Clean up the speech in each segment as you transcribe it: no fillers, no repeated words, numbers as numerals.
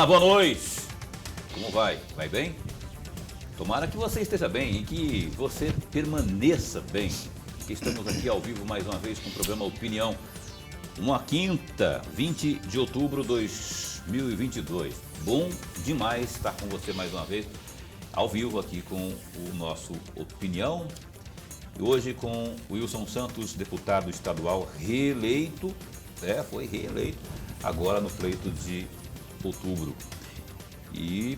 Olá, boa noite. Como vai? Vai bem? Tomara que você esteja bem e que você permaneça bem. Porque estamos aqui ao vivo mais uma vez com o programa Opinião. Uma quinta, 20 de outubro de 2022. Bom demais estar com você mais uma vez, ao vivo aqui com o nosso Opinião. E hoje com o Wilson Santos, deputado estadual reeleito, foi reeleito, agora no pleito de outubro. E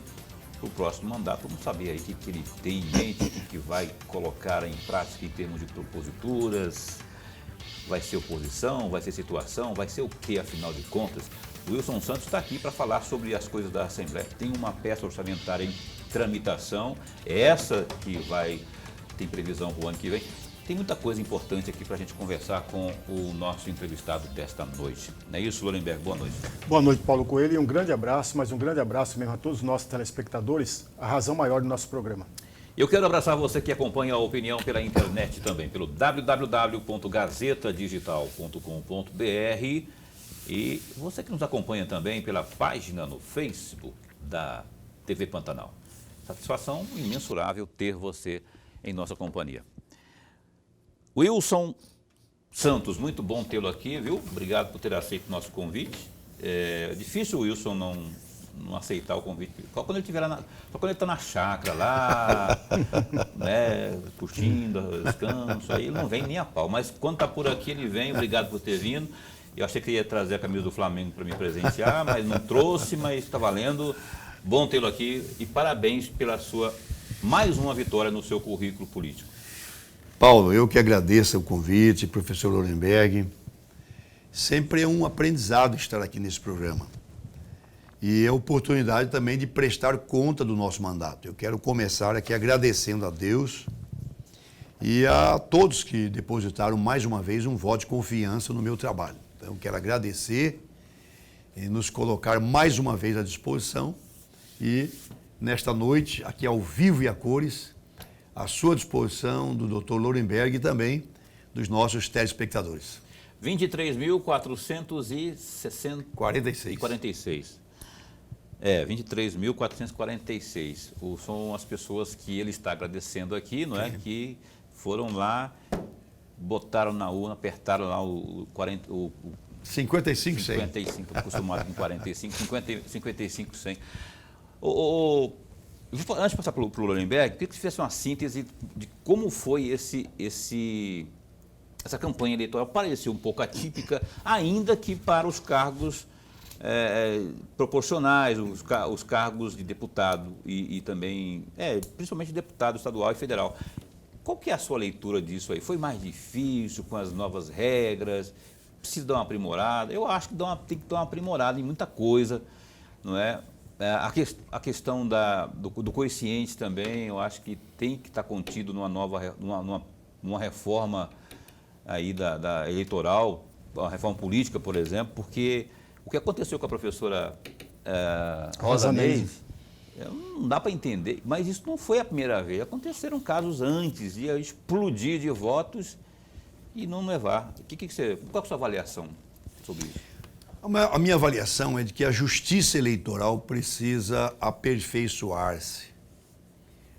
para o próximo mandato, vamos saber aí o que ele tem em mente, o que vai colocar em prática em termos de proposituras. Vai ser oposição, vai ser situação, vai ser o que, afinal de contas? O Wilson Santos está aqui para falar sobre as coisas da Assembleia. Tem uma peça orçamentária em tramitação, essa que tem previsão para o ano que vem. Tem muita coisa importante aqui para a gente conversar com o nosso entrevistado desta noite. Não é isso, Lorenberg? Boa noite. Boa noite, Paulo Coelho, e um grande abraço, mas um grande abraço mesmo a todos os nossos telespectadores, a razão maior do nosso programa. Eu quero abraçar você que acompanha a Opinião pela internet também, pelo www.gazetadigital.com.br e você que nos acompanha também pela página no Facebook da TV Pantanal. Satisfação imensurável ter você em nossa companhia. Wilson Santos, muito bom tê-lo aqui, viu? Obrigado por ter aceito o nosso convite. É difícil o Wilson não aceitar o convite. Só quando ele estiver lá, só quando ele está na chácara lá, né, curtindo, descanso, aí ele não vem nem a pau. Mas quando está por aqui, ele vem. Obrigado por ter vindo. Eu achei que ele ia trazer a camisa do Flamengo para me presentear, mas não trouxe, mas está valendo. Bom tê-lo aqui e parabéns pela sua mais uma vitória no seu currículo político. Paulo, eu que agradeço o convite, professor Lorenberg. Sempre é um aprendizado estar aqui nesse programa. E é a oportunidade também de prestar conta do nosso mandato. Eu quero começar aqui agradecendo a Deus e a todos que depositaram mais uma vez um voto de confiança no meu trabalho. Então, eu quero agradecer e nos colocar mais uma vez à disposição e, nesta noite, aqui ao vivo e a cores, à sua disposição do Dr. Lorenberg e também dos nossos telespectadores. 23.446. 23.446. São as pessoas que ele está agradecendo aqui, não é? Que foram lá, botaram na urna, apertaram lá o 55, 100. 55, acostumado com 45, 55, 100. Antes de passar para o Lorenberg, eu queria que você fizesse uma síntese de como foi essa campanha eleitoral. Pareceu um pouco atípica, ainda que para os cargos proporcionais, os cargos de deputado e também, principalmente deputado estadual e federal. Qual que é a sua leitura disso aí? Foi mais difícil com as novas regras? Precisa dar uma aprimorada? Eu acho que tem que dar uma aprimorada em muita coisa, não é? A questão do coeficiente também, eu acho que tem que estar contido numa reforma aí da eleitoral, uma reforma política, por exemplo, porque o que aconteceu com a professora Rosa Neves, não dá para entender, mas isso não foi a primeira vez. Aconteceram casos antes de explodir de votos e não levar. Qual é a sua avaliação sobre isso? A minha avaliação é de que a justiça eleitoral precisa aperfeiçoar-se,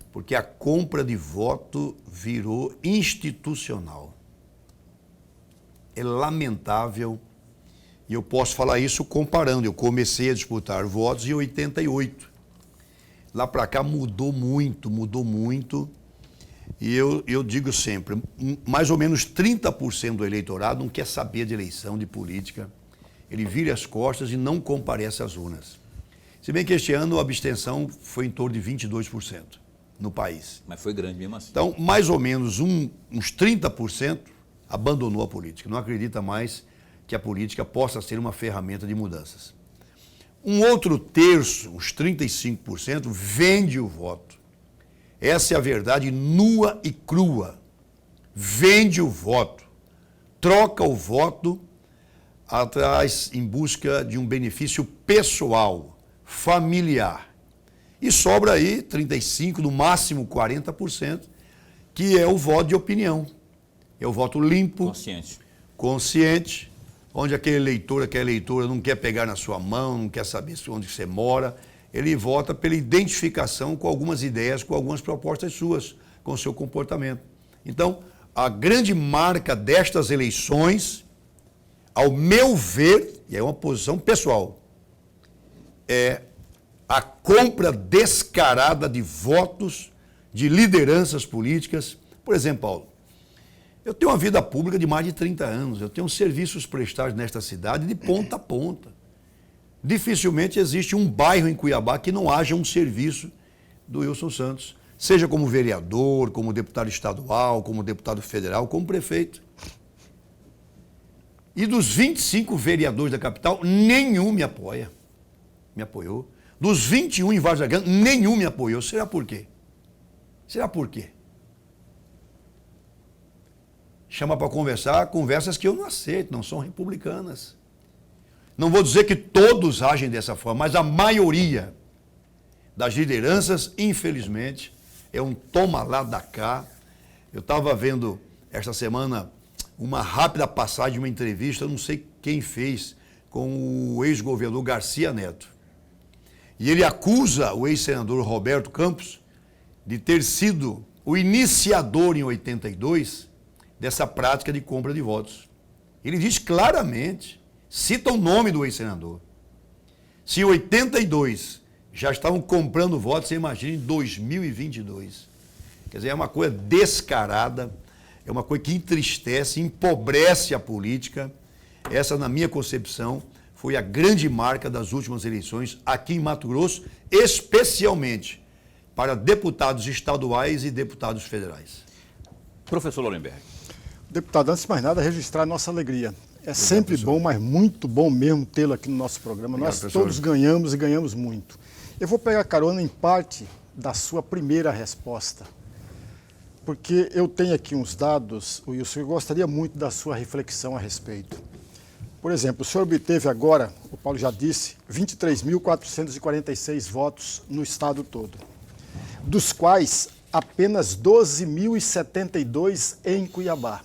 porque a compra de voto virou institucional. É lamentável, e eu posso falar isso comparando. Eu comecei a disputar votos em 88. Lá para cá mudou muito, e eu digo sempre, mais ou menos 30% do eleitorado não quer saber de eleição, de política. Ele vira as costas e não comparece às urnas. Se bem que este ano a abstenção foi em torno de 22% no país. Mas foi grande mesmo assim. Então, mais ou menos uns 30% abandonou a política. Não acredita mais que a política possa ser uma ferramenta de mudanças. Um outro terço, uns 35%, vende o voto. Essa é a verdade nua e crua. Vende o voto. Troca o voto atrás em busca de um benefício pessoal, familiar. E sobra aí 35%, no máximo 40%, que é o voto de opinião. É o voto limpo, consciente, onde aquela eleitora não quer pegar na sua mão, não quer saber onde você mora, ele vota pela identificação com algumas ideias, com algumas propostas suas, com o seu comportamento. Então, a grande marca destas eleições, ao meu ver, e é uma posição pessoal, é a compra descarada de votos de lideranças políticas. Por exemplo, Paulo, eu tenho uma vida pública de mais de 30 anos, eu tenho serviços prestados nesta cidade de ponta a ponta. Dificilmente existe um bairro em Cuiabá que não haja um serviço do Wilson Santos, seja como vereador, como deputado estadual, como deputado federal, como prefeito. E dos 25 vereadores da capital, nenhum me apoiou. Dos 21 em Vargas Grande, nenhum me apoiou. Será por quê? Será por quê? Chama para conversar conversas que eu não aceito, não são republicanas. Não vou dizer que todos agem dessa forma, mas a maioria das lideranças, infelizmente, é um toma lá da cá. Eu estava vendo esta semana uma rápida passagem de uma entrevista, eu não sei quem fez, com o ex-governador Garcia Neto. E ele acusa o ex-senador Roberto Campos de ter sido o iniciador em 82 dessa prática de compra de votos. Ele diz claramente, cita o nome do ex-senador. Se em 82 já estavam comprando votos, você imagina em 2022. Quer dizer, é uma coisa descarada, é uma coisa que entristece, empobrece a política. Essa, na minha concepção, foi a grande marca das últimas eleições aqui em Mato Grosso, especialmente para deputados estaduais e deputados federais. Professor Lorenberg. Deputado, antes de mais nada, registrar a nossa alegria. É sempre bom, mas muito bom mesmo tê-lo aqui no nosso programa. Obrigado, nós todos ganhamos e ganhamos muito. Eu vou pegar carona em parte da sua primeira resposta, porque eu tenho aqui uns dados, Wilson, eu gostaria muito da sua reflexão a respeito. Por exemplo, o senhor obteve agora, o Paulo já disse, 23.446 votos no estado todo, dos quais apenas 12.072 em Cuiabá.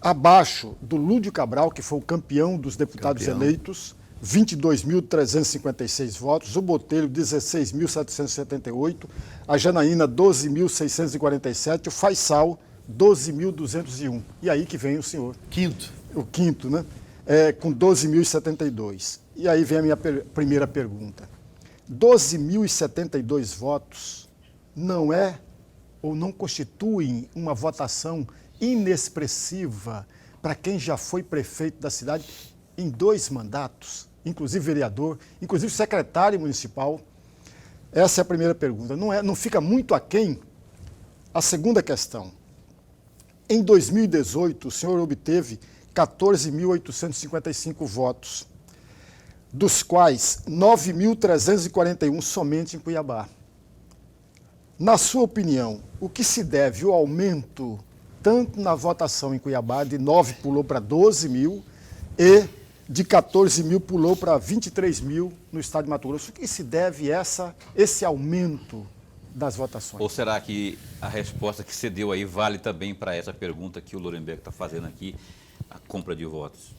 Abaixo do Lúdio Cabral, que foi o campeão dos deputados eleitos, 22.356 votos, o Botelho, 16.778, a Janaína, 12.647, o Faisal, 12.201. E aí que vem o senhor. O quinto, né? Com 12.072. E aí vem a minha primeira pergunta. 12.072 votos não é ou não constituem uma votação inexpressiva para quem já foi prefeito da cidade em 2 mandatos, inclusive vereador, inclusive secretário municipal? Essa é a primeira pergunta. Não fica muito aquém? A segunda questão. Em 2018, o senhor obteve 14.855 votos, dos quais 9.341 somente em Cuiabá. Na sua opinião, o que se deve ao aumento tanto na votação em Cuiabá, de 9 pulou para 12 mil, e de 14 mil pulou para 23 mil no estado de Mato Grosso? O que se deve esse aumento das votações? Ou será que a resposta que você deu aí vale também para essa pergunta que o Lorenberg está fazendo aqui, a compra de votos?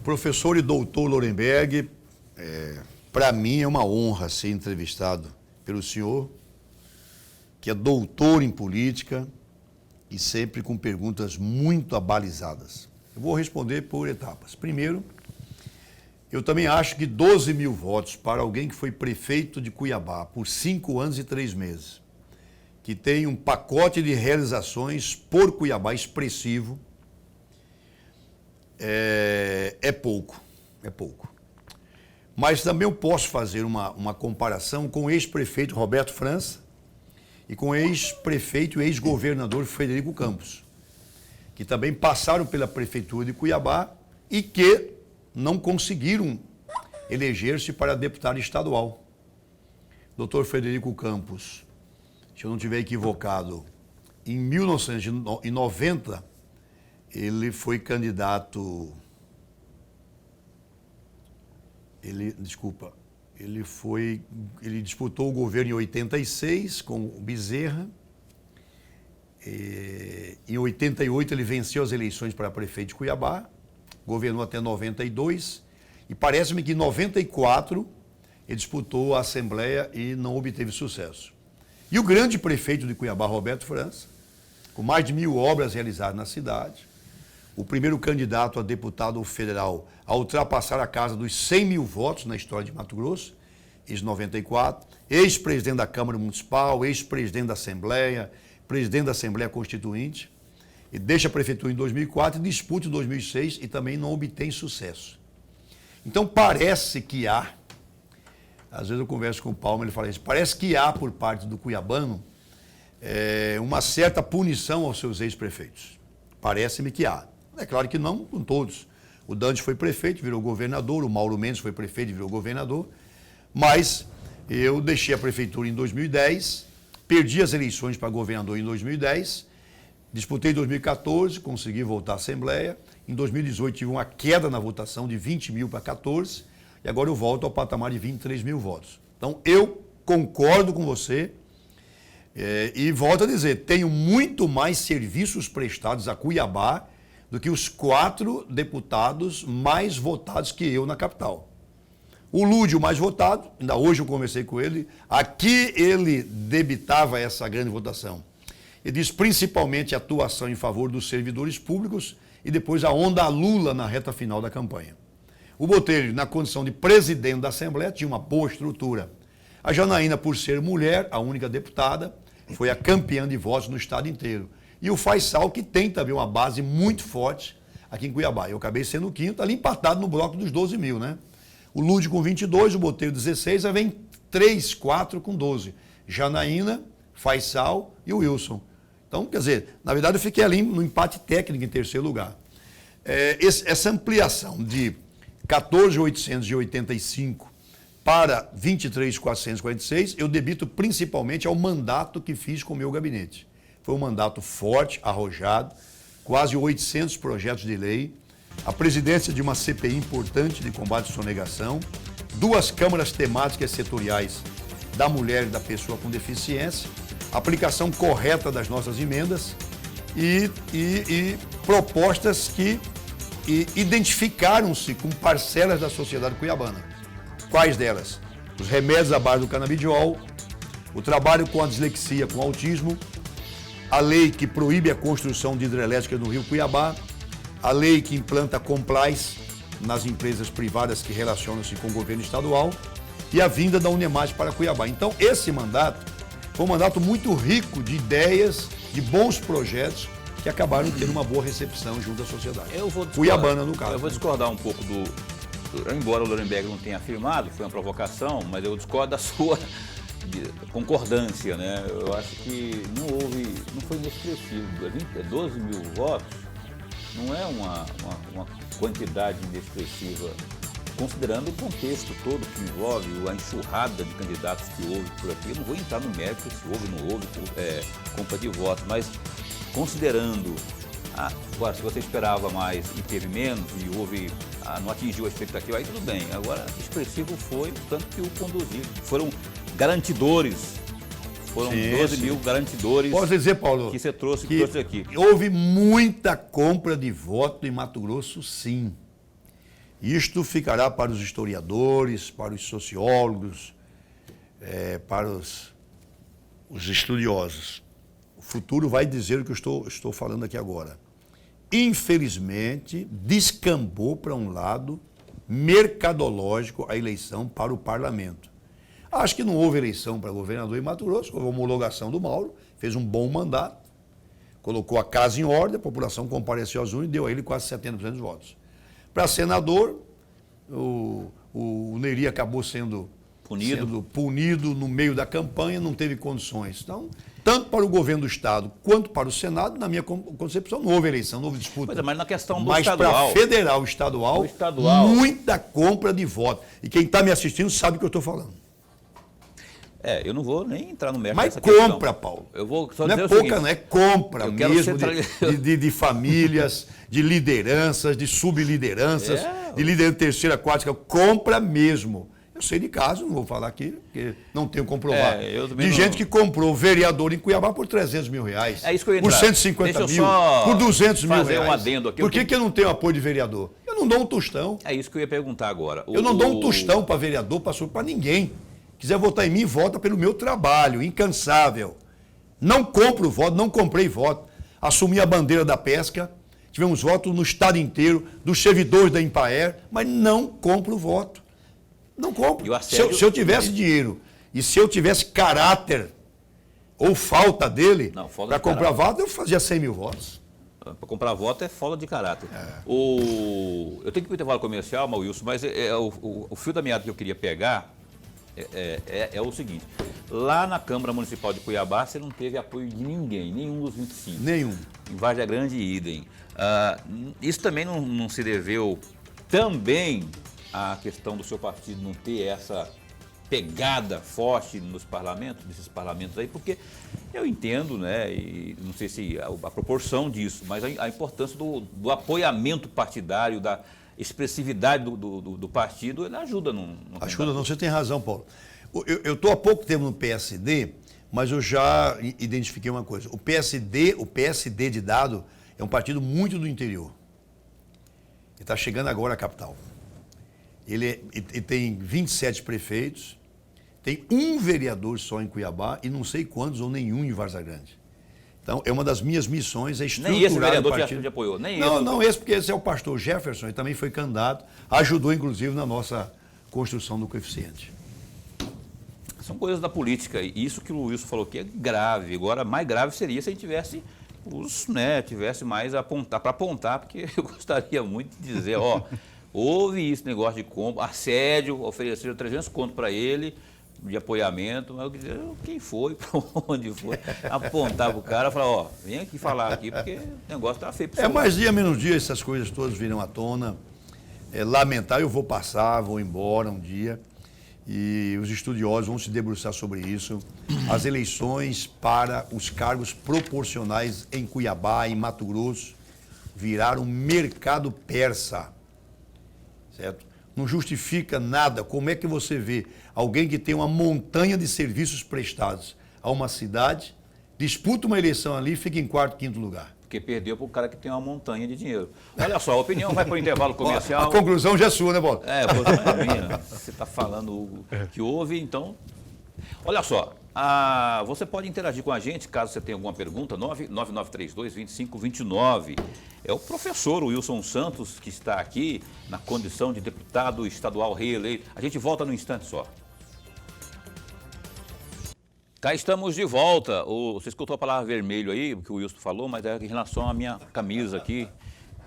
Professor e doutor Lorenberg, para mim é uma honra ser entrevistado pelo senhor, que é doutor em política e sempre com perguntas muito abalizadas. Eu vou responder por etapas. Primeiro, eu também acho que 12 mil votos para alguém que foi prefeito de Cuiabá por 5 anos e 3 meses, que tem um pacote de realizações por Cuiabá expressivo, é pouco. Mas também eu posso fazer uma comparação com o ex-prefeito Roberto França e com o ex-prefeito e ex-governador Frederico Campos, que também passaram pela prefeitura de Cuiabá e que não conseguiram eleger-se para deputado estadual. Dr. Frederico Campos, se eu não estiver equivocado, em 1990, ele foi candidato... Ele disputou o governo em 86 com o Bezerra. Em 88 ele venceu as eleições para prefeito de Cuiabá governou até 92, e parece-me que em 94 ele disputou a Assembleia e não obteve sucesso. E o grande prefeito de Cuiabá, Roberto França, com mais de 1.000 obras realizadas na cidade, o primeiro candidato a deputado federal a ultrapassar a casa dos 100 mil votos na história de Mato Grosso, em 94, ex-presidente da Câmara Municipal, ex-presidente da Assembleia, presidente da Assembleia Constituinte, e deixa a prefeitura em 2004 e disputa em 2006 e também não obtém sucesso. Então parece que há, às vezes eu converso com o Palma, ele fala isso, parece que há por parte do cuiabano uma certa punição aos seus ex-prefeitos. Parece-me que há. É claro que não com todos. O Dante foi prefeito, virou governador, o Mauro Mendes foi prefeito e virou governador, mas eu deixei a prefeitura em 2010, perdi as eleições para governador em 2010, disputei em 2014, consegui voltar à Assembleia, em 2018 tive uma queda na votação de 20 mil para 14, e agora eu volto ao patamar de 23 mil votos. Então eu concordo com você e volto a dizer, tenho muito mais serviços prestados a Cuiabá do que os 4 deputados mais votados que eu na capital. O Lúdio, mais votado, ainda hoje eu conversei com ele, aqui ele debitava essa grande votação. Ele diz principalmente a atuação em favor dos servidores públicos e depois a onda Lula na reta final da campanha. O Botelho, na condição de presidente da Assembleia, tinha uma boa estrutura. A Janaína, por ser mulher, a única deputada, foi a campeã de votos no estado inteiro. E o Faisal, que tem também uma base muito forte aqui em Cuiabá. Eu acabei sendo o quinto, ali empatado no bloco dos 12 mil, né? O Lúdio com 22, o Botelho 16, aí vem 3, 4 com 12. Janaína, Faisal e o Wilson. Então, quer dizer, na verdade eu fiquei ali no empate técnico em terceiro lugar. Essa ampliação de 14.885 para 23.446, eu debito principalmente ao mandato que fiz com o meu gabinete. Foi um mandato forte, arrojado, quase 800 projetos de lei, a presidência de uma CPI importante de combate à sonegação, 2 câmaras temáticas setoriais da mulher e da pessoa com deficiência, aplicação correta das nossas emendas e propostas que identificaram-se com parcelas da sociedade cuiabana. Quais delas? Os remédios à base do canabidiol, o trabalho com a dislexia, com autismo, a lei que proíbe a construção de hidrelétricas no Rio Cuiabá, a lei que implanta compliance nas empresas privadas que relacionam-se com o governo estadual e a vinda da Unemate para Cuiabá. Então, esse mandato foi um mandato muito rico de ideias, de bons projetos que acabaram tendo uma boa recepção junto à sociedade. Cuiabana, no caso. Eu vou discordar um pouco embora o Lorenberg não tenha afirmado, foi uma provocação, mas eu discordo da sua concordância, né? Eu acho que não foi inexpressivo. 12 mil votos não é uma quantidade inexpressiva, considerando o contexto todo que envolve a enxurrada de candidatos que houve por aqui. Eu não vou entrar no mérito se houve ou não houve compra de votos, mas considerando, agora, se você esperava mais e teve menos e não atingiu a expectativa, aí tudo bem. Agora, expressivo foi, tanto que o conduziu. Foram garantidores, foram 12 mil garantidores. Posso dizer, Paulo, que você trouxe aqui. Houve muita compra de voto em Mato Grosso, sim. Isto ficará para os historiadores, para os sociólogos, para os estudiosos. O futuro vai dizer o que eu estou falando aqui agora. Infelizmente, descambou para um lado mercadológico a eleição para o parlamento. Acho que não houve eleição para governador em Mato Grosso, houve homologação do Mauro, fez um bom mandato, colocou a casa em ordem, a população compareceu às urnas e deu a ele quase 70% dos votos. Para senador, o Neri acabou sendo punido no meio da campanha, não teve condições. Então, tanto para o governo do Estado quanto para o Senado, na minha concepção, não houve eleição, não houve disputa. Mas na questão do estadual. Mas para federal, estadual, muita compra de voto. E quem está me assistindo sabe o que eu estou falando. Eu não vou nem entrar no mérito dessa questão. Mas compra, Paulo. Eu vou só não dizer é o pouca, seguinte, não é compra mesmo de famílias, de lideranças, de sublideranças, de liderança terceira, quarta, compra mesmo. Eu sei de caso, não vou falar aqui, porque não tenho comprovar. De gente que comprou vereador em Cuiabá por 300 mil reais. É isso que eu ia por 150 mil, por 200 mil reais. Um adendo aqui. Por que eu não tenho apoio de vereador? Eu não dou um tostão. É isso que eu ia perguntar agora. Eu não dou um tostão para vereador, para ninguém. Quiser votar em mim, vota pelo meu trabalho, incansável. Não compro voto, não comprei voto. Assumi a bandeira da pesca, tivemos votos no estado inteiro, dos servidores da Empaer, mas não compro voto. Não compro. Se eu tivesse dinheiro e se eu tivesse caráter ou falta dele para comprar voto, eu fazia 100 mil votos. Para comprar voto é falta de caráter. Eu tenho que ir para o intervalo comercial, Wilson, mas o fio da meada que eu queria pegar é o seguinte. Lá na Câmara Municipal de Cuiabá, você não teve apoio de ninguém, nenhum dos 25. Nenhum. Em Várzea Grande, idem. Isso também não se deveu também à questão do seu partido não ter essa pegada forte nos parlamentos, nesses parlamentos aí, porque eu entendo, né, e não sei se a proporção disso, mas a importância do apoiamento partidário, da expressividade do partido, ele ajuda. Ajuda não, você tem razão, Paulo. Eu estou há pouco tempo no PSD, mas eu já identifiquei uma coisa. O PSD de Dado é um partido muito do interior. Ele está chegando agora à capital. Ele tem 27 prefeitos, tem um vereador só em Cuiabá e não sei quantos ou nenhum em Várzea Grande. Então, é uma das minhas missões, é estruturar nem esse vereador o partido. te apoiou? Nem não, esse porque esse é o pastor Jefferson, ele também foi candidato, ajudou inclusive na nossa construção do coeficiente. São coisas da política, e isso que o Wilson falou que é grave. Agora, mais grave seria se a gente tivesse tivesse mais para apontar, porque eu gostaria muito de dizer, houve esse negócio de compra, assédio, ofereceram 300 conto para ele, de apoiamento, mas eu queria dizer, quem foi, para onde foi, apontar para o cara, falar, vem aqui falar aqui, porque o negócio está feio. Mais dia, menos dia, essas coisas todas virão à tona. É lamentável, eu vou passar, vou embora um dia, e os estudiosos vão se debruçar sobre isso. As eleições para os cargos proporcionais em Cuiabá, em Mato Grosso, viraram mercado persa, certo? Não justifica nada. Como é que você vê alguém que tem uma montanha de serviços prestados a uma cidade, disputa uma eleição ali e fica em quarto, quinto lugar? Porque perdeu para o cara que tem uma montanha de dinheiro. Olha só, a opinião vai para o intervalo comercial. A conclusão já é sua, né, Paulo? Você está falando que houve, então... Olha só, você pode interagir com a gente, caso você tenha alguma pergunta, 9932-2529. É o professor Wilson Santos que está aqui na condição de deputado estadual reeleito. A gente volta num instante só. Cá estamos de volta. Você escutou a palavra vermelho aí, que o Wilson falou, mas é em relação à minha camisa aqui.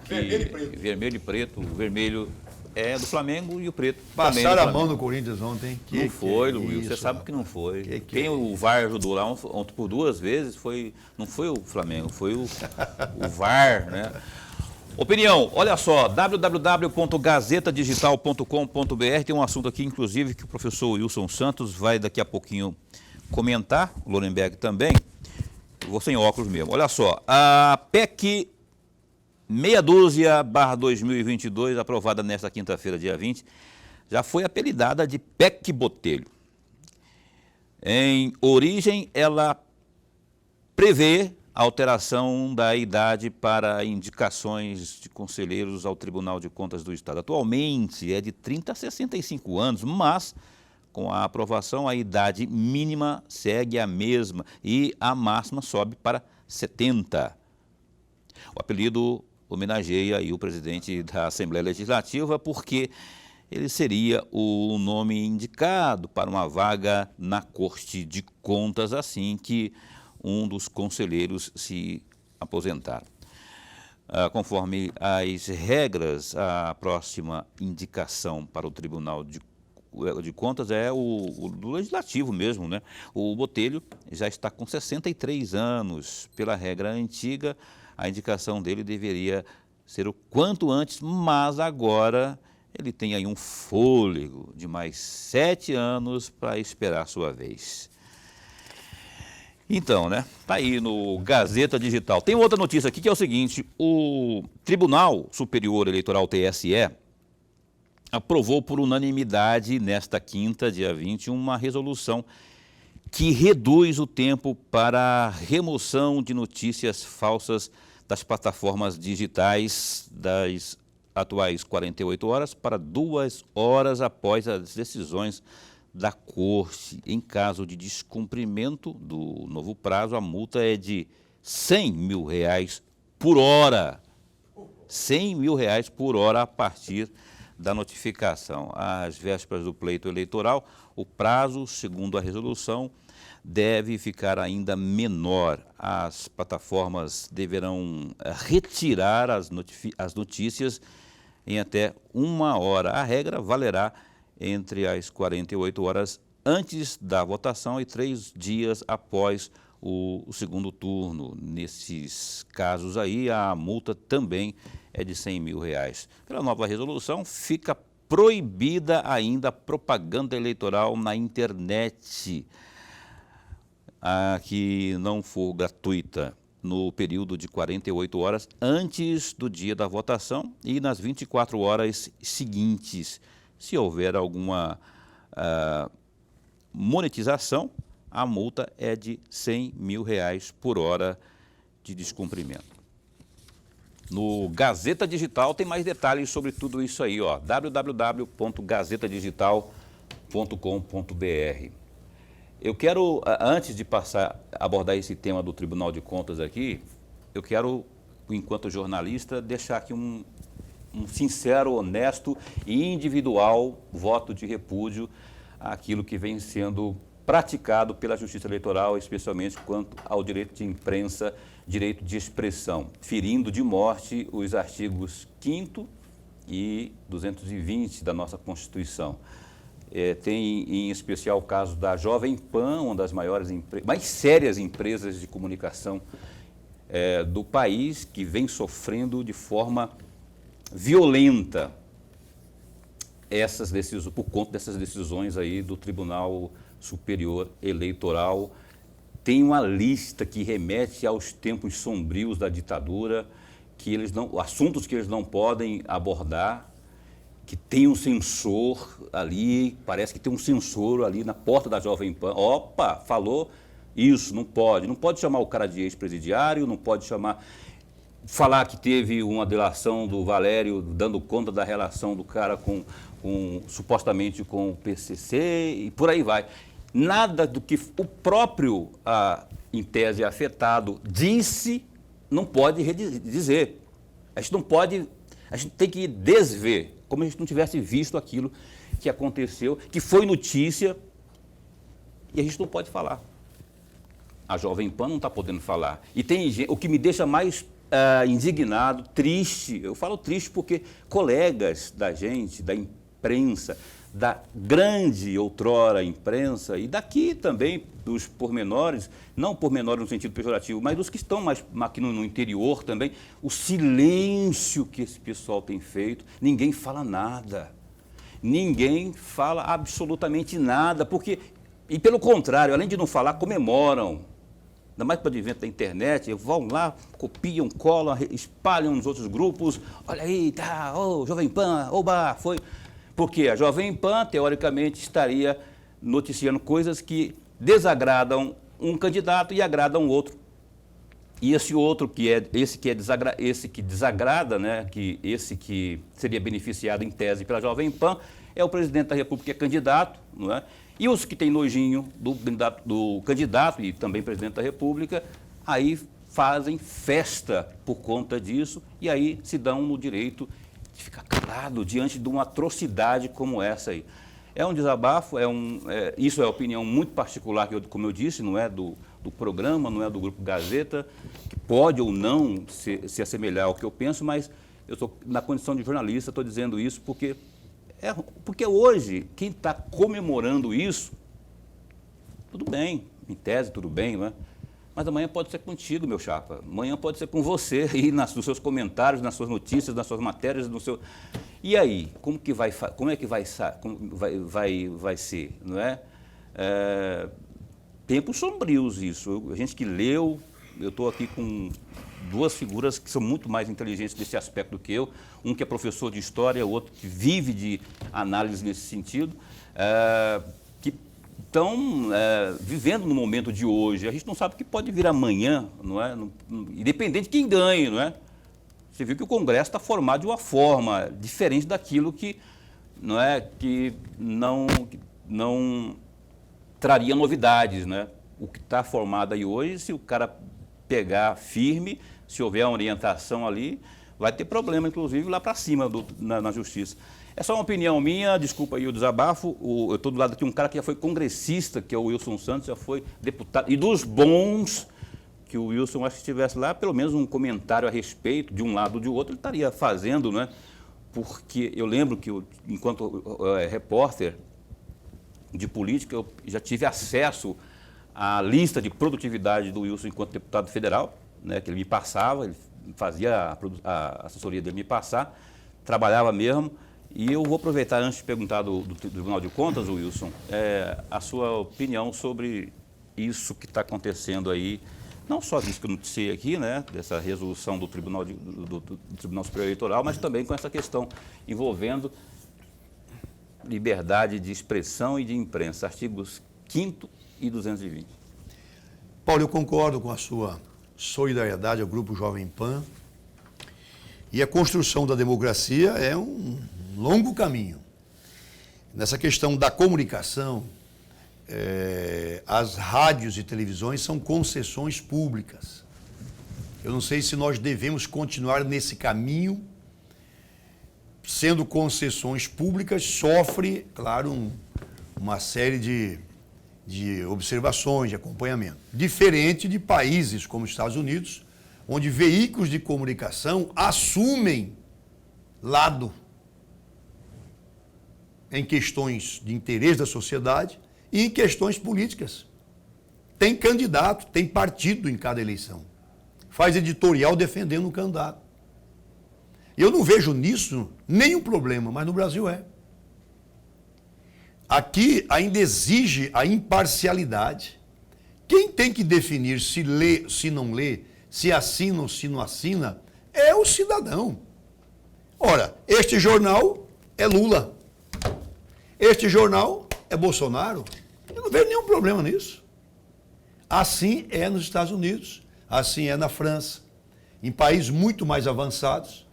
Vermelho e preto. Vermelho e preto. O vermelho é do Flamengo e o preto passaram a mão no Corinthians ontem. Não foi, Luiz. Você sabe que não foi. Quem o VAR ajudou lá ontem por 2 vezes não foi o Flamengo, foi o VAR, né? Opinião, olha só, www.gazetadigital.com.br, tem um assunto aqui, inclusive, que o professor Wilson Santos vai daqui a pouquinho comentar, o Lorenberg também, eu vou sem óculos mesmo. Olha só, a PEC 612/2022, aprovada nesta quinta-feira, dia 20, já foi apelidada de PEC Botelho. Em origem, ela prevê a alteração da idade para indicações de conselheiros ao Tribunal de Contas do Estado. Atualmente é de 30 a 65 anos, mas com a aprovação a idade mínima segue a mesma e a máxima sobe para 70. O apelido homenageia aí o presidente da Assembleia Legislativa porque ele seria o nome indicado para uma vaga na Corte de Contas assim que um dos conselheiros se aposentar. Conforme as regras, a próxima indicação para o Tribunal de Contas é do Legislativo mesmo, né? O Botelho já está com 63 anos. Pela regra antiga, a indicação dele deveria ser o quanto antes, mas agora ele tem aí um fôlego de mais 7 anos para esperar a sua vez. Então, né, tá aí no Gazeta Digital. Tem outra notícia aqui que é o seguinte, o Tribunal Superior Eleitoral, TSE, aprovou por unanimidade nesta quinta, dia 20, uma resolução que reduz o tempo para a remoção de notícias falsas das plataformas digitais das atuais 48 horas para 2 horas após as decisões da Corte. Em caso de descumprimento do novo prazo, a multa é de R$100 mil por hora. R$100 mil por hora a partir da notificação. Às vésperas do pleito eleitoral, o prazo, segundo a resolução, deve ficar ainda menor. As plataformas deverão retirar as notícias em até 1 hora. A regra valerá entre as 48 horas antes da votação e 3 dias após o segundo turno. Nesses casos aí, a multa também é de R$100 mil. Pela nova resolução, fica proibida ainda a propaganda eleitoral na internet, a que não for gratuita no período de 48 horas antes do dia da votação e nas 24 horas seguintes. Se houver alguma monetização, a multa é de R$100 mil por hora de descumprimento. No Gazeta Digital tem mais detalhes sobre tudo isso aí, ó, www.gazetadigital.com.br. Eu quero, antes de abordar esse tema do Tribunal de Contas aqui, eu quero, enquanto jornalista, deixar aqui um sincero, honesto e individual voto de repúdio àquilo que vem sendo praticado pela Justiça Eleitoral, especialmente quanto ao direito de imprensa, direito de expressão, ferindo de morte os artigos 5º e 220 da nossa Constituição. Tem em especial o caso da Jovem Pan, uma das mais sérias empresas de comunicação do país, que vem sofrendo de forma violenta por conta dessas decisões aí do Tribunal Superior Eleitoral. Tem uma lista que remete aos tempos sombrios da ditadura, assuntos que eles não podem abordar, que tem um censor ali, parece que tem um censor ali na porta da Jovem Pan. Opa, falou isso, não pode chamar o cara de ex-presidiário, não pode falar que teve uma delação do Valério dando conta da relação do cara supostamente com o PCC e por aí vai. Nada do que o próprio, em tese, afetado disse, não pode dizer. A gente tem que desver, como se a gente não tivesse visto aquilo que aconteceu, que foi notícia, e a gente não pode falar. A Jovem Pan não está podendo falar. E tem gente, o que me deixa mais indignado, triste, eu falo triste porque colegas da gente, da imprensa, da grande outrora imprensa e daqui também dos pormenores, não pormenores no sentido pejorativo, mas dos que estão mais aqui no interior também, o silêncio que esse pessoal tem feito, ninguém fala nada, ninguém fala absolutamente nada, e pelo contrário, além de não falar, comemoram. Ainda mais para o advento da internet, vão lá, copiam, colam, espalham nos outros grupos, olha aí, tá, Jovem Pan, oba, foi... Porque a Jovem Pan, teoricamente, estaria noticiando coisas que desagradam um candidato e agradam outro. E esse outro, esse que desagrada, né, esse que seria beneficiado em tese pela Jovem Pan, é o presidente da República, que é candidato, não é? E os que têm nojinho do candidato e também presidente da República, aí fazem festa por conta disso e aí se dão no direito de ficar calado diante de uma atrocidade como essa aí. É um desabafo, isso é opinião muito particular, como eu disse, não é do programa, não é do Grupo Gazeta, que pode ou não se assemelhar ao que eu penso, mas eu estou na condição de jornalista, estou dizendo isso porque hoje, quem está comemorando isso, tudo bem, em tese tudo bem, não é? Mas amanhã pode ser contigo, meu chapa. Amanhã pode ser com você aí nos seus comentários, nas suas notícias, nas suas matérias, E aí, como é que vai ser, não é? Tempos sombrios isso. A gente que leu, eu estou aqui com duas figuras que são muito mais inteligentes nesse aspecto do que eu, um que é professor de história, o outro que vive de análise nesse sentido, que estão vivendo no momento de hoje. A gente não sabe o que pode vir amanhã, não é? Independente de quem ganhe, não é? Você viu que o Congresso está formado de uma forma diferente daquilo que não traria novidades, né? O que está formado aí hoje, se o cara pegar firme, se houver uma orientação ali, vai ter problema, inclusive, lá para cima na justiça. É só uma opinião minha, desculpa aí o desabafo. Eu estou do lado aqui de um cara que já foi congressista, que é o Wilson Santos, já foi deputado. E dos bons, que o Wilson, acho que estivesse lá, pelo menos um comentário a respeito, de um lado ou de outro, ele estaria fazendo, né? Porque eu lembro que, enquanto repórter de política, eu já tive acesso à lista de produtividade do Wilson enquanto deputado federal, né? Que ele me passava, ele fazia a assessoria dele me passar, trabalhava mesmo. E eu vou aproveitar, antes de perguntar do Tribunal de Contas, Wilson, a sua opinião sobre isso que está acontecendo aí, não só disso que eu noticiei aqui, né, dessa resolução do Tribunal Superior Eleitoral, mas também com essa questão envolvendo liberdade de expressão e de imprensa, artigos 5º e 220. Paulo, eu concordo com a sua solidariedade ao Grupo Jovem Pan. E a construção da democracia é um longo caminho. Nessa questão da comunicação, as rádios e televisões são concessões públicas. Eu não sei se nós devemos continuar nesse caminho. Sendo concessões públicas, sofre, claro, uma série de observações, de acompanhamento. Diferente de países como os Estados Unidos, onde veículos de comunicação assumem lado em questões de interesse da sociedade e em questões políticas. Tem candidato, tem partido em cada eleição. Faz editorial defendendo o candidato. Eu não vejo nisso nenhum problema, mas no Brasil é. Aqui ainda exige a imparcialidade. Quem tem que definir se lê, se não lê, se assina ou se não assina, é o cidadão. Ora, este jornal é Lula. Este jornal é Bolsonaro. Eu não vejo nenhum problema nisso. Assim é nos Estados Unidos, assim é na França. Em países muito mais avançados,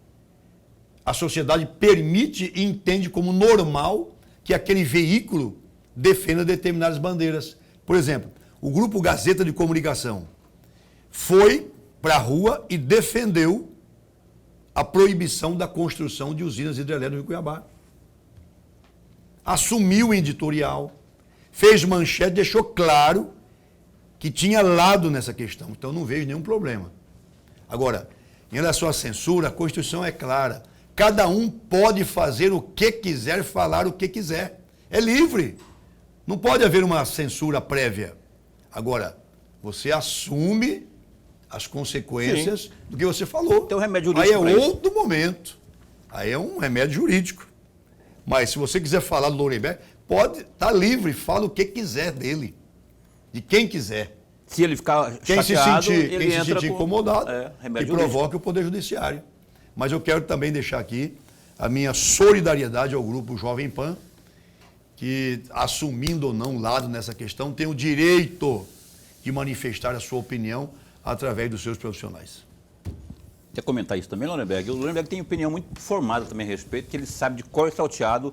a sociedade permite e entende como normal que aquele veículo defenda determinadas bandeiras. Por exemplo, o Grupo Gazeta de Comunicação foi para a rua e defendeu a proibição da construção de usinas hidrelétricas em Cuiabá. Assumiu o editorial, fez manchete, deixou claro que tinha lado nessa questão. Então não vejo nenhum problema. Agora, em relação à censura, a Constituição é clara. Cada um pode fazer o que quiser, falar o que quiser. É livre. Não pode haver uma censura prévia. Agora, você assume as consequências do que você falou. Tem um remédio jurídico. Aí é outro momento. Aí é um remédio jurídico. Mas se você quiser falar do Nuremberg, pode estar livre, fala o que quiser dele. De quem quiser. Se ele ficar quem chateado, quem se sentir incomodado, e provoca o Poder Judiciário. Mas eu quero também deixar aqui a minha solidariedade ao Grupo Jovem Pan, que, assumindo ou não lado nessa questão, tem o direito de manifestar a sua opinião através dos seus profissionais. Quer comentar isso também, Lorenberg? O Lorenberg tem opinião muito formada também a respeito, que ele sabe de cor e salteado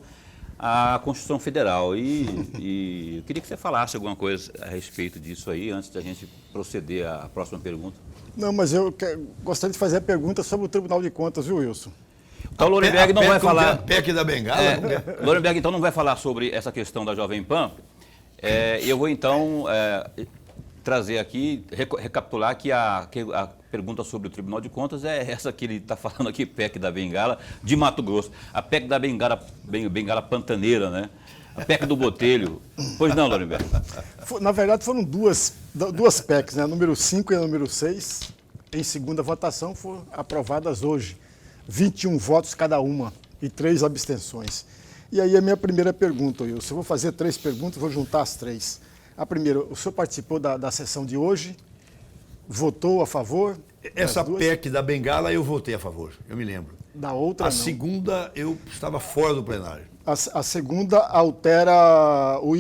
a Constituição Federal. E eu queria que você falasse alguma coisa a respeito disso aí, antes da gente proceder à próxima pergunta. Não, mas eu gostaria de fazer a pergunta sobre o Tribunal de Contas, viu, Wilson? Então, o Lorenberg não vai falar... A PEC da Bengala? O Lorenberg, então, não vai falar sobre essa questão da Jovem Pan. Eu vou, então, trazer aqui, recapitular que a pergunta sobre o Tribunal de Contas é essa que ele está falando aqui, PEC da Bengala, de Mato Grosso. A PEC da Bengala Pantaneira, né? A PEC do Botelho. Pois não, Lorenberg? Na verdade, foram duas PECs, né? A número 5 e a número 6, em segunda votação, foram aprovadas hoje. 21 votos cada uma e 3 abstenções. E aí a minha primeira pergunta, Wilson. Eu vou fazer 3 perguntas, vou juntar as 3. A primeira, o senhor participou da sessão de hoje? Votou a favor? Essa PEC da Bengala eu votei a favor, eu me lembro. Da outra, a não. segunda eu estava fora do plenário. A segunda altera o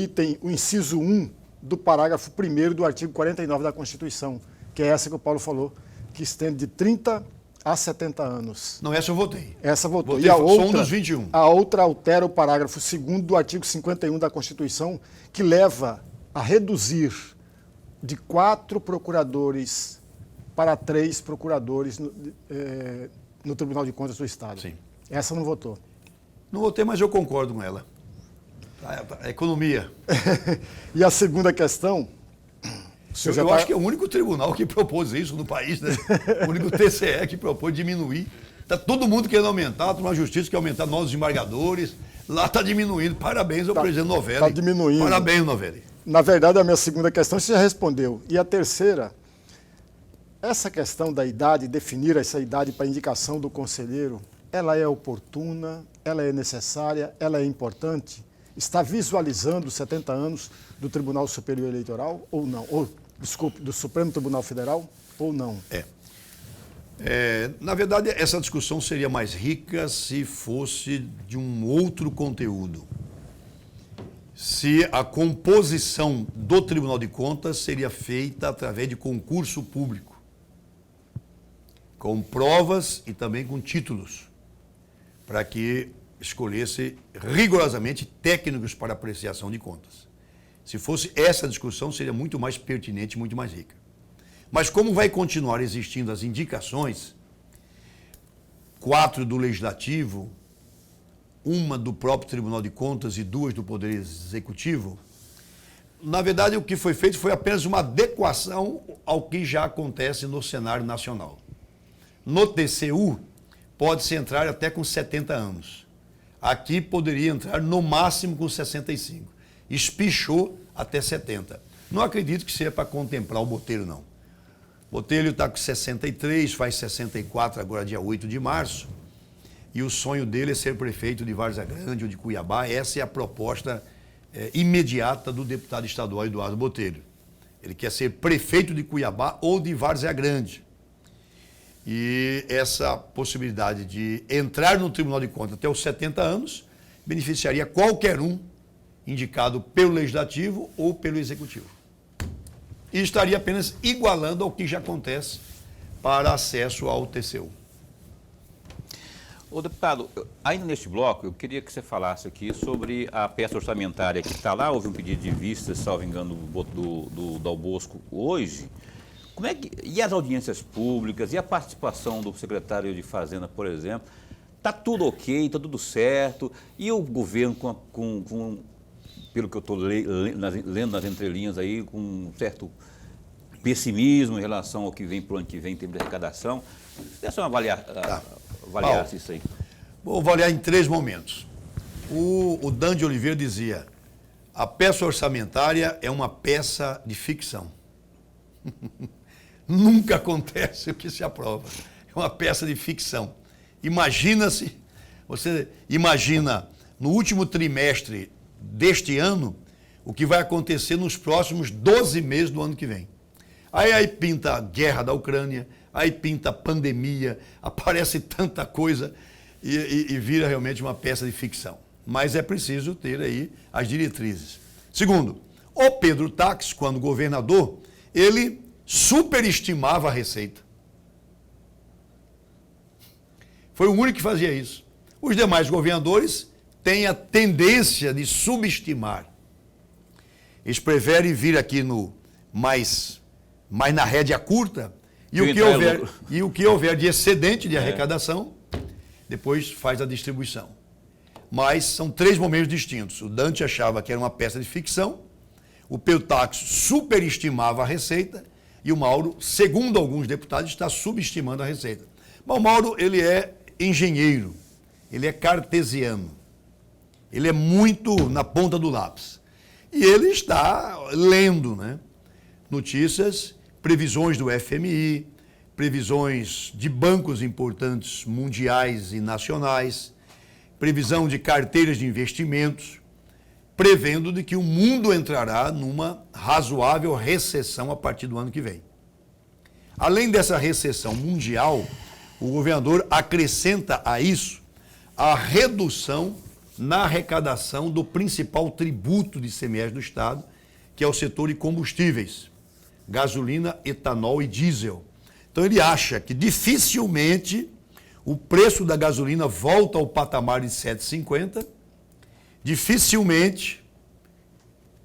inciso 1 do parágrafo 1º do artigo 49 da Constituição, que é essa que o Paulo falou, que estende de 30 há 70 anos. Não, essa eu votei. Essa votou. Votei E a só outra, um dos 21. a outra altera o parágrafo 2º do artigo 51 da Constituição, que leva a reduzir de 4 procuradores para 3 procuradores no Tribunal de Contas do Estado. Sim. Essa não votou. Não votei, mas eu concordo com ela. A economia. E a segunda questão... Eu acho que é o único tribunal que propôs isso no país, né? O único TCE que propôs diminuir. Está todo mundo querendo aumentar, a Tribunal de Justiça quer aumentar novos desembargadores. Lá está diminuindo. Parabéns ao presidente Novelli. Está diminuindo. Parabéns, Novelli. Na verdade, a minha segunda questão você já respondeu. E a terceira, essa questão da idade, definir essa idade para indicação do conselheiro, ela é oportuna, ela é necessária, ela é importante? Está visualizando os 70 anos do Tribunal Superior Eleitoral ou não? Desculpe, do Supremo Tribunal Federal ou não? Na verdade, essa discussão seria mais rica se fosse de um outro conteúdo. Se a composição do Tribunal de Contas seria feita através de concurso público, com provas e também com títulos, para que escolhesse rigorosamente técnicos para apreciação de contas. Se fosse essa discussão, seria muito mais pertinente, muito mais rica. Mas como vai continuar existindo as indicações, 4 do Legislativo, uma do próprio Tribunal de Contas e 2 do Poder Executivo, na verdade o que foi feito foi apenas uma adequação ao que já acontece no cenário nacional. No TCU, pode-se entrar até com 70 anos. Aqui poderia entrar no máximo com 65. Espichou até 70. Não acredito que seja para contemplar o Botelho, não. O Botelho está com 63, faz 64 agora dia 8 de março. E o sonho dele é ser prefeito de Várzea Grande ou de Cuiabá. Essa é a proposta imediata do deputado estadual Eduardo Botelho. Ele quer ser prefeito de Cuiabá ou de Várzea Grande. E essa possibilidade de entrar no Tribunal de Contas até os 70 anos beneficiaria qualquer um indicado pelo Legislativo ou pelo Executivo. E estaria apenas igualando ao que já acontece para acesso ao TCU. Ô, deputado, ainda neste bloco, eu queria que você falasse aqui sobre a peça orçamentária que está lá. Houve um pedido de vista, salvo engano, do Dal Bosco hoje. E as audiências públicas e a participação do secretário de Fazenda, por exemplo? Está tudo ok, está tudo certo. E o governo, pelo que eu estou lendo nas entrelinhas aí, com um certo pessimismo em relação ao que vem para o ano que vem em termos de arrecadação. Deixa eu avaliar isso aí. Vou avaliar em 3 momentos. O Dan de Oliveira dizia: a peça orçamentária é uma peça de ficção. Nunca acontece o que se aprova. É uma peça de ficção. Você imagina no último trimestre deste ano o que vai acontecer nos próximos 12 meses do ano que vem. Aí pinta a guerra da Ucrânia, aí pinta a pandemia, aparece tanta coisa e vira realmente uma peça de ficção. Mas é preciso ter aí as diretrizes. Segundo, o Pedro Táxi, quando governador, ele superestimava a receita. Foi o único que fazia isso. Os demais governadores têm a tendência de subestimar. Eles preferem vir aqui mais na rédea curta e o que houver de excedente de arrecadação, depois faz a distribuição. Mas são 3 momentos distintos. O Dante achava que era uma peça de ficção, o Pedro Táxi superestimava a receita e o Mauro, segundo alguns deputados, está subestimando a receita. Mas o Mauro, ele é engenheiro, ele é cartesiano, ele é muito na ponta do lápis. E ele está lendo, notícias, previsões do FMI, previsões de bancos importantes mundiais e nacionais, previsão de carteiras de investimentos, prevendo de que o mundo entrará numa razoável recessão a partir do ano que vem. Além dessa recessão mundial, o governador acrescenta a isso a redução na arrecadação do principal tributo de ICMS do Estado, que é o setor de combustíveis, gasolina, etanol e diesel. Então ele acha que dificilmente o preço da gasolina volta ao patamar de 7,50, dificilmente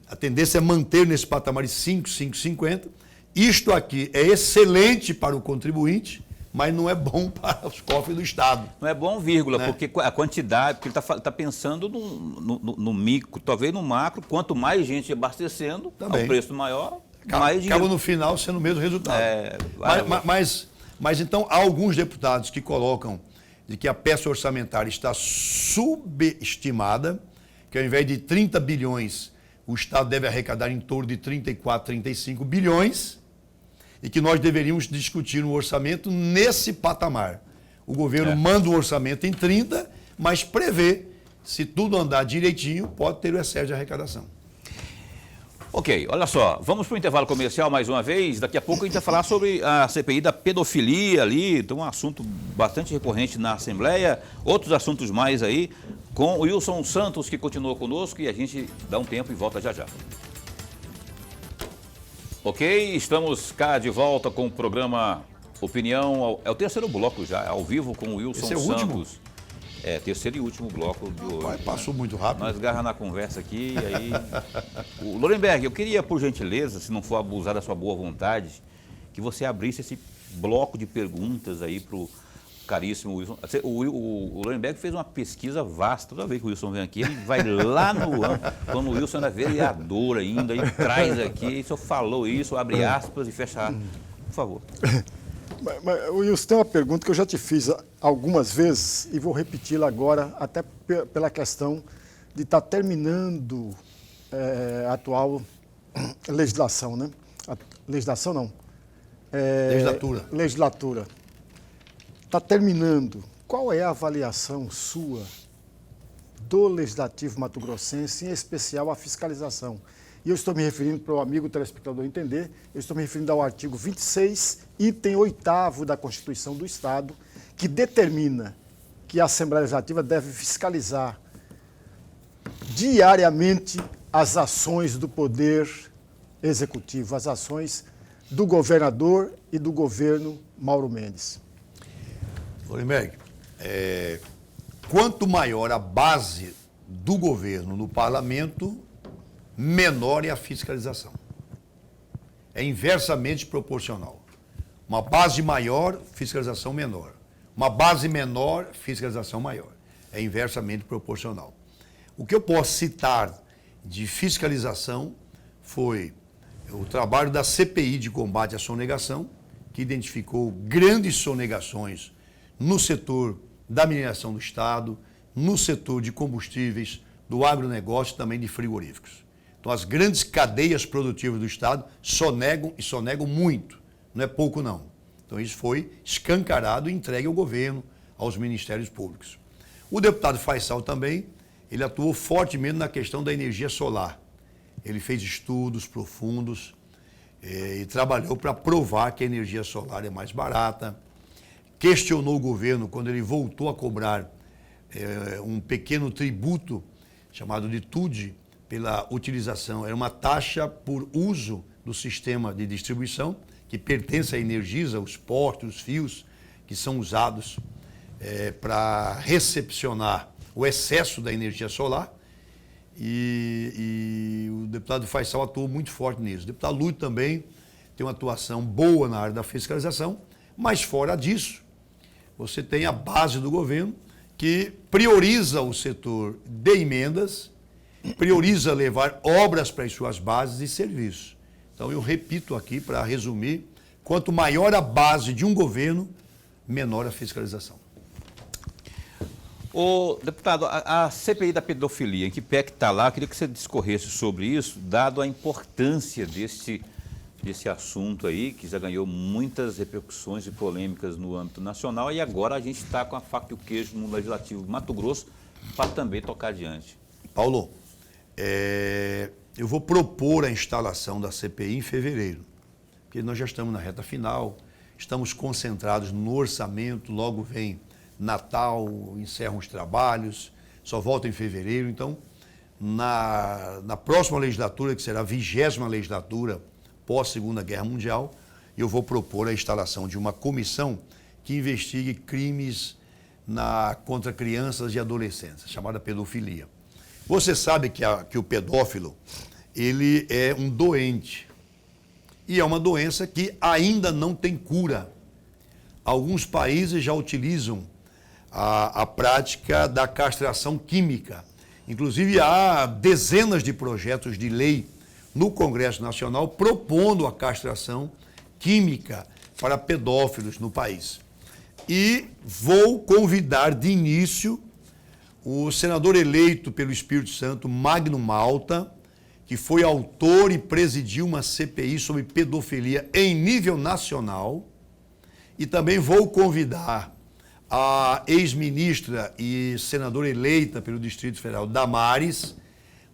a tendência é manter nesse patamar de 5,50. Isto aqui é excelente para o contribuinte, mas não é bom para os cofres do Estado. Não é bom, vírgula, Né? porque a quantidade, porque ele está pensando no micro, talvez no macro, quanto mais gente abastecendo, Também. ao preço maior, Acaba mais dinheiro. no final sendo o mesmo resultado. Mas então há alguns deputados que colocam de que a peça orçamentária está subestimada, que ao invés de 30 bilhões, o Estado deve arrecadar em torno de 34, 35 bilhões, e que nós deveríamos discutir um orçamento nesse patamar. O governo manda um orçamento em 30, mas prevê, se tudo andar direitinho, pode ter o excesso de arrecadação. Ok, olha só, vamos para o intervalo comercial mais uma vez. Daqui a pouco a gente vai falar sobre a CPI da pedofilia ali, então um assunto bastante recorrente na Assembleia, outros assuntos mais aí, com o Wilson Santos, que continua conosco, e a gente dá um tempo e volta já já. Ok, estamos cá de volta com o programa Opinião, é o terceiro bloco já, ao vivo com o Wilson Esse é o Santos. último? É, terceiro e último bloco de hoje. Passou muito rápido. Nós garra na conversa aqui, e aí... O Lorenberg, eu queria, por gentileza, se não for abusar da sua boa vontade, que você abrisse esse bloco de perguntas aí para o caríssimo Wilson. O Lorenberg fez uma pesquisa vasta. Toda vez que o Wilson vem aqui, ele vai lá no ano, quando o Wilson era vereador ainda, e traz aqui, o senhor falou isso, abre aspas e fecha aspas. Por favor. Mas, Wilson, tem uma pergunta que eu já te fiz algumas vezes e vou repeti-la agora, até pela questão de estar terminando a atual legislação, né? Legislação não. Legislatura. Está terminando. Qual é a avaliação sua do Legislativo mato-grossense, em especial a fiscalização? E eu estou me referindo, para o amigo telespectador entender, eu estou me referindo ao artigo 26, item 8º da Constituição do Estado, que determina que a Assembleia Legislativa deve fiscalizar diariamente as ações do Poder Executivo, as ações do governador e do governo Mauro Mendes. Lorenberg, quanto maior a base do governo no parlamento, menor é a fiscalização. É inversamente proporcional. Uma base maior, fiscalização menor. Uma base menor, fiscalização maior. É inversamente proporcional. O que eu posso citar de fiscalização foi o trabalho da CPI de combate à sonegação, que identificou grandes sonegações no setor da mineração do Estado, no setor de combustíveis, do agronegócio e também de frigoríficos. Então, as grandes cadeias produtivas do Estado sonegam e sonegam muito, não é pouco não. Então, isso foi escancarado e entregue ao governo, aos ministérios públicos. O deputado Faisal também, ele atuou fortemente na questão da energia solar. Ele fez estudos profundos e trabalhou para provar que a energia solar é mais barata. Questionou o governo quando ele voltou a cobrar um pequeno tributo chamado de TUD, pela utilização, era uma taxa por uso do sistema de distribuição, que pertence à Energisa, os postos, os fios, que são usados para recepcionar o excesso da energia solar. E o deputado Faisal atuou muito forte nisso. O deputado Lúcio também tem uma atuação boa na área da fiscalização, mas fora disso, você tem a base do governo que prioriza o setor de emendas, prioriza levar obras para as suas bases e serviços. Então, eu repito aqui, para resumir, quanto maior a base de um governo, menor a fiscalização. Ô, deputado, a CPI da pedofilia, em que pé que está lá, eu queria que você discorresse sobre isso, dado a importância desse assunto aí, que já ganhou muitas repercussões e polêmicas no âmbito nacional, e agora a gente está com a faca e o queijo no Legislativo de Mato Grosso para também tocar adiante. Paulo, eu vou propor a instalação da CPI em fevereiro, porque nós já estamos na reta final, estamos concentrados no orçamento, logo vem Natal, encerram os trabalhos, só volta em fevereiro. Então, na próxima legislatura, que será a 20ª legislatura pós-Segunda Guerra Mundial, eu vou propor a instalação de uma comissão que investigue crimes contra crianças e adolescentes, chamada pedofilia. Você sabe que o pedófilo, ele é um doente. E é uma doença que ainda não tem cura. Alguns países já utilizam a prática da castração química. Inclusive, há dezenas de projetos de lei no Congresso Nacional propondo a castração química para pedófilos no país. E vou convidar de início o senador eleito pelo Espírito Santo, Magno Malta, que foi autor e presidiu uma CPI sobre pedofilia em nível nacional. E também vou convidar a ex-ministra e senadora eleita pelo Distrito Federal, Damares,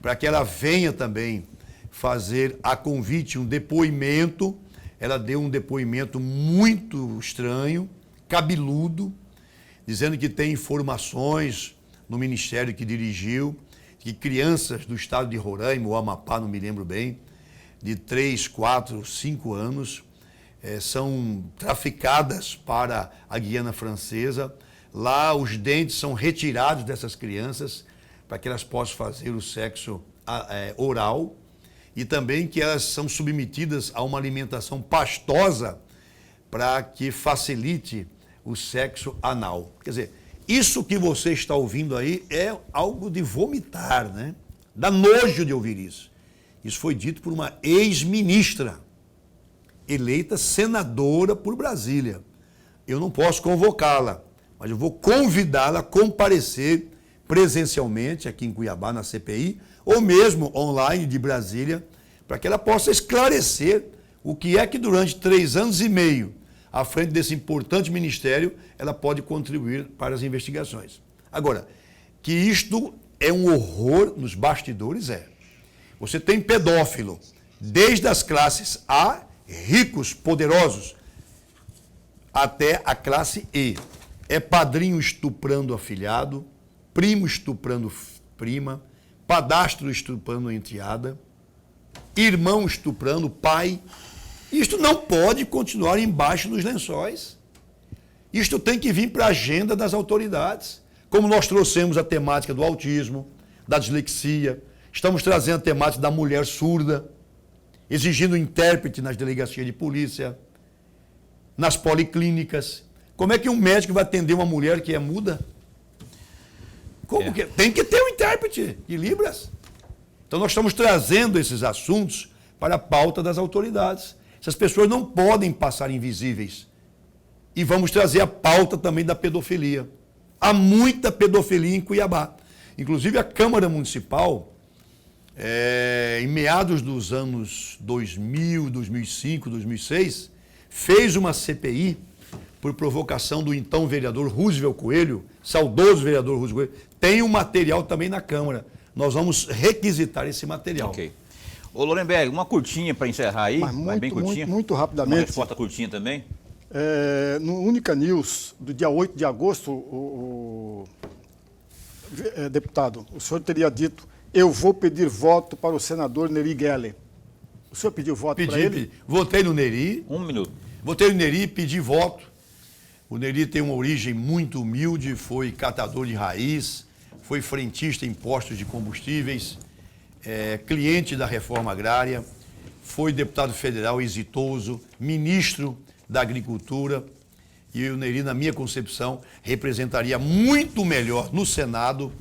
para que ela venha também fazer a convite um depoimento. Ela deu um depoimento muito estranho, cabeludo, dizendo que tem informações no ministério que dirigiu, que crianças do estado de Roraima ou Amapá, não me lembro bem, de 3, 4, 5 anos, são traficadas para a Guiana Francesa. Lá os dentes são retirados dessas crianças para que elas possam fazer o sexo oral e também que elas são submetidas a uma alimentação pastosa para que facilite o sexo anal. Quer dizer, isso que você está ouvindo aí é algo de vomitar, né? Dá nojo de ouvir isso. Isso foi dito por uma ex-ministra, eleita senadora por Brasília. Eu não posso convocá-la, mas eu vou convidá-la a comparecer presencialmente aqui em Cuiabá, na CPI, ou mesmo online de Brasília, para que ela possa esclarecer o que é que durante 3 anos e meio, à frente desse importante ministério, ela pode contribuir para as investigações. Agora, que isto é um horror nos bastidores, Você tem pedófilo, desde as classes A, ricos, poderosos, até a classe E. É padrinho estuprando afilhado, primo estuprando prima, padastro estuprando enteada, irmão estuprando pai. Isto não pode continuar embaixo dos lençóis. Isto tem que vir para a agenda das autoridades. Como nós trouxemos a temática do autismo, da dislexia, estamos trazendo a temática da mulher surda, exigindo intérprete nas delegacias de polícia, nas policlínicas. Como é que um médico vai atender uma mulher que é muda? Tem que ter um intérprete de Libras. Então nós estamos trazendo esses assuntos para a pauta das autoridades. Essas pessoas não podem passar invisíveis. E vamos trazer a pauta também da pedofilia. Há muita pedofilia em Cuiabá. Inclusive a Câmara Municipal, em meados dos anos 2000, 2005, 2006, fez uma CPI por provocação do então vereador Roosevelt Coelho, saudoso vereador Roosevelt Coelho. Tem um material também na Câmara. Nós vamos requisitar esse material. Ok. Ô, Lorenberg, uma curtinha para encerrar aí, mas bem curtinha. Muito rapidamente. Uma resposta curtinha também. No Única News, do dia 8 de agosto, deputado, o senhor teria dito: eu vou pedir voto para o senador Neri Geller. O senhor pediu voto para ele? Votei no Neri. 1 minuto. Votei no Neri, pedi voto. O Neri tem uma origem muito humilde, foi catador de raiz, foi frentista em postos de combustíveis, cliente da reforma agrária, foi deputado federal exitoso, ministro da Agricultura, e o Neri, na minha concepção, representaria muito melhor no Senado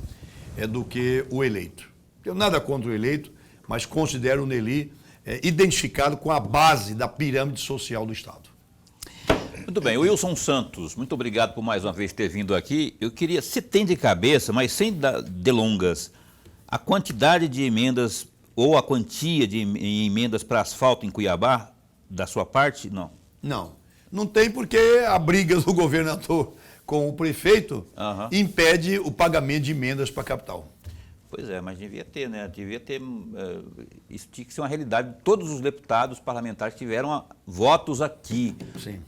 do que o eleito. Eu nada contra o eleito, mas considero o Neri identificado com a base da pirâmide social do Estado. Muito bem, Wilson Santos, muito obrigado por mais uma vez ter vindo aqui. Eu queria, se tem de cabeça, mas sem delongas, a quantidade de emendas ou a quantia de emendas para asfalto em Cuiabá, da sua parte, não? Não tem, porque a briga do governador com o prefeito impede o pagamento de emendas para a capital. Pois é, mas devia ter, né? Devia ter, isso tinha que ser uma realidade. Todos os deputados parlamentares tiveram votos aqui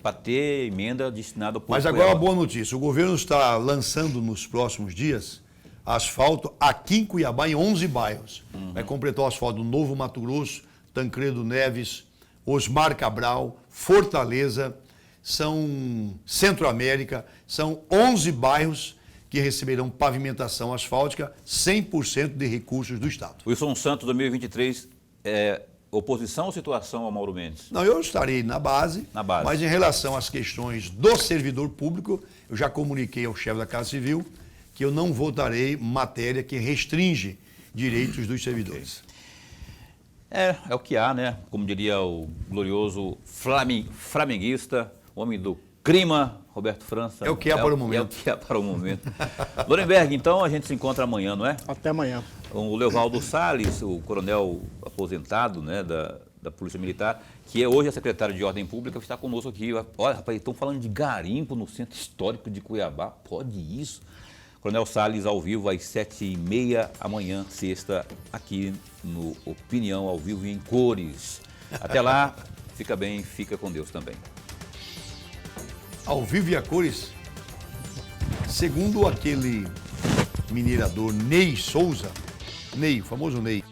para ter emenda destinada ao povo. Mas agora uma boa notícia, o governo está lançando nos próximos dias asfalto aqui em Cuiabá em 11 bairros. Vai completar o asfalto do Novo Mato Grosso, Tancredo Neves, Osmar Cabral, Fortaleza, são Centro-América, são 11 bairros que receberão pavimentação asfáltica 100% de recursos do Estado. Wilson Santos, 2023, oposição ou situação ao Mauro Mendes? Não, eu estarei na base, mas em relação às questões do servidor público, eu já comuniquei ao chefe da Casa Civil que eu não votarei matéria que restringe direitos dos servidores. É o que há, né? Como diria o glorioso flamenguista, homem do clima, Roberto França. É o que há para o momento. É o que há para o momento. Lorenberg, então a gente se encontra amanhã, não é? Até amanhã. O Leovaldo Salles, o coronel aposentado, né, da Polícia Militar, que hoje é secretário de Ordem Pública, está conosco aqui. Olha, rapaz, estão falando de garimpo no Centro Histórico de Cuiabá. Pode isso? Coronel Salles ao vivo às 7h30 amanhã, sexta, aqui no Opinião ao vivo em cores. Até lá, fica bem, fica com Deus também. Ao vivo e a cores, segundo aquele minerador Ney Souza, Ney, o famoso Ney,